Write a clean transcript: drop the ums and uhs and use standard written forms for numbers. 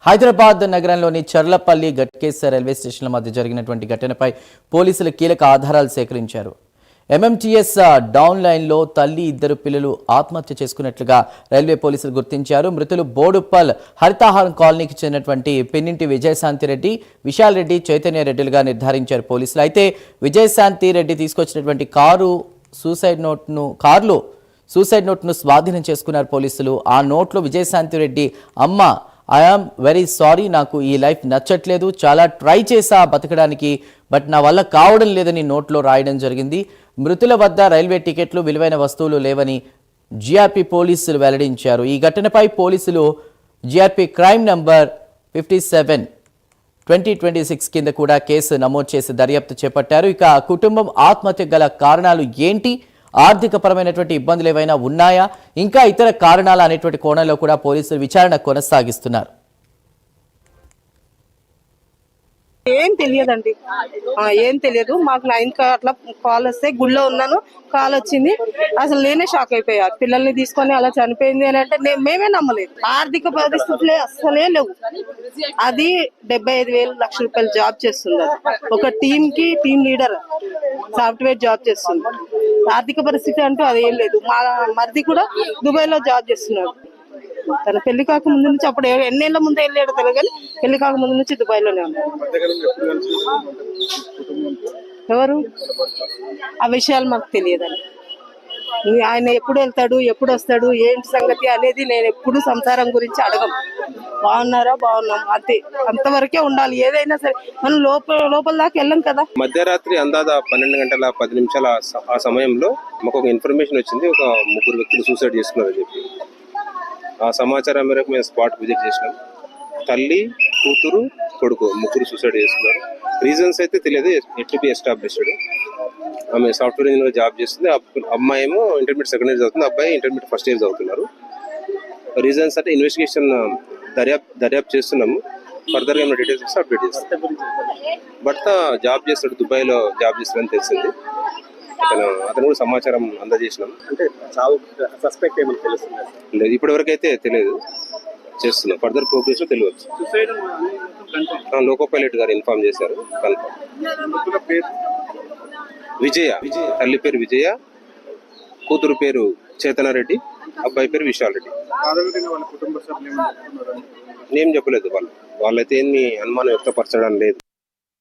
హైదరాబాద్ నగరంలోని చర్లపల్లి గట్కేసర్ రైల్వే స్టేషన్ల మధ్య జరిగినటువంటి ఘటనపై పోలీసులు కీలక ఆధారాలు సేకరించారు. ఎంఎంటీఎస్ డౌన్ లైన్లో తల్లి ఇద్దరు పిల్లలు ఆత్మహత్య చేసుకున్నట్లుగా రైల్వే పోలీసులు గుర్తించారు. మృతులు బోడుప్పల్ హరితాహారం కాలనీకి చెందినటువంటి పెన్నింటి విజయశాంతి రెడ్డి, విశాల్ రెడ్డి, చైతన్య రెడ్డిలుగా నిర్ధారించారు పోలీసులు. అయితే విజయశాంతి రెడ్డి తీసుకొచ్చినటువంటి కారులో సూసైడ్ నోట్ను స్వాధీనం చేసుకున్నారు పోలీసులు. ఆ నోట్లో విజయశాంతి రెడ్డి అమ్మ ఐఆమ్ వెరీ సారీ, నాకు ఈ లైఫ్ నచ్చట్లేదు, చాలా ట్రై చేసా బతకడానికి, బట్ నా వల్ల కావడం లేదని నోట్లో రాయడం జరిగింది. మృతుల వద్ద రైల్వే టికెట్లు, విలువైన వస్తువులు లేవని జీఆర్పీ పోలీసులు వెల్లడించారు. ఈ ఘటనపై పోలీసులు జీఆర్పీ క్రైమ్ నంబర్ 57/2026 కింద కూడా కేసు నమోదు చేసి దర్యాప్తు చేపట్టారు. ఇక కుటుంబం ఆత్మహత్య గల కారణాలు ఏంటి, ఆర్థిక పరమైనటువంటి ఇబ్బందులు ఏవైనా ఉన్నాయా, ఇంకా ఇతర కారణాలు అనేటువంటి కోణంలో కూడా పోలీసులు విచారణ కొనసాగిస్తున్నారు. ఏం తెలియదండి, ఏం తెలియదు మాకు. 9 అట్లా కాల్ వస్తే గుళ్ళో ఉన్నాను, కాల్ వచ్చింది. అసలు నేనే షాక్ అయిపోయా. పిల్లల్ని తీసుకొని అలా చనిపోయింది అని అంటే మేమే నమ్మలేదు. ఆర్థిక పరిస్థితులే అసలే లేవు. అది 75,000 లక్ష రూపాయలు జాబ్ చేస్తుంది. ఒక టీమ్ లీడర్ సాఫ్ట్వేర్ జాబ్ చేస్తుంది. ఆర్థిక పరిస్థితి అంటూ అదేం లేదు. మా మరిది కూడా దుబాయ్ లో జాబ్ చేస్తున్నాడు. తన పెళ్లి కాక ముందు నుంచి, అప్పుడు ఎన్నేళ్ల ముందు వెళ్ళాడు తెలియదు కానీ పెళ్లి కాక ముందు నుంచి దుబాయ్ లోనే ఉన్నాడు. ఎవరు ఆ విషయాలు మాకు తెలియదండి. ఆయన ఎప్పుడు వెళ్తాడు, ఎప్పుడు వస్తాడు, ఏంటి సంగతి అనేది నేను ఎప్పుడు సంసారం గురించి అడగం. బాగున్నారా, బాగున్నాం అంతే, అంతవరకే ఉండాలి. ఏదైనా సరే మనం లోపల దాకా వెళ్ళాం కదా. మధ్యరాత్రి అందాదా 12 గంటల 10 నిమిషాల ఆ సమయంలో మాకు ఒక ఇన్ఫర్మేషన్ వచ్చింది, ఒక 3 వ్యక్తులు సూసైడ్ చేసుకున్నారని చెప్పి. ఆ సమాచారం మేరకు మేము స్పాట్ విజిట్ చేసినాం. తల్లి, కూతురు, కొడుకు ముగ్గురు సూసైడ్ చేసుకున్నారు. రీజన్స్ అయితే తెలియదు, ఎట్ బి ఎస్టాబ్లిష్డ్. ఆమె సాఫ్ట్వేర్ ఇంజనీర్ జాబ్ చేస్తుంది. అమ్మాయి ఏమో ఇంటర్మీడియట్ సెకండ్ ఇయర్ చదువుతుంది, అబ్బాయి ఇంటర్మీడియట్ ఫస్ట్ ఇయర్ చదువుతున్నారు. రీజన్స్ అంటే ఇన్వెస్టిగేషన్ దర్యాప్తు చేస్తున్నాము. ఫర్దర్ గా డీటెయిల్స్ ఇస్తే అప్డేట్ చేస్తాం. భర్త జాబ్ చేస్తాడు, దుబాయ్ లో జాబ్ చేస్తాడని తెలిసింది. అతను కూడా సమాచారం అందజేసినాం. అంటే సస్పెక్ట్ ఏమైనా తెలుస్తుంది? లేదు, ఇప్పటి వరకు అయితే తెలియదు, చేస్తున్నాం. ఫర్దర్ ప్రోగ్రెస్ తెలియవచ్చు. లోకో పైలట్ గారు ఇన్ఫార్మ్ చేశారు. విజయ, తల్లి పేరు విజయ, కూతురు పేరు చైతన్య రెడ్డి, అబ్బాయి పేరు విశాల్ రెడ్డి. ఏం చెప్పలేదు వాళ్ళైతే ఏమి అనుమానం వ్యక్తపరచడం లేదు.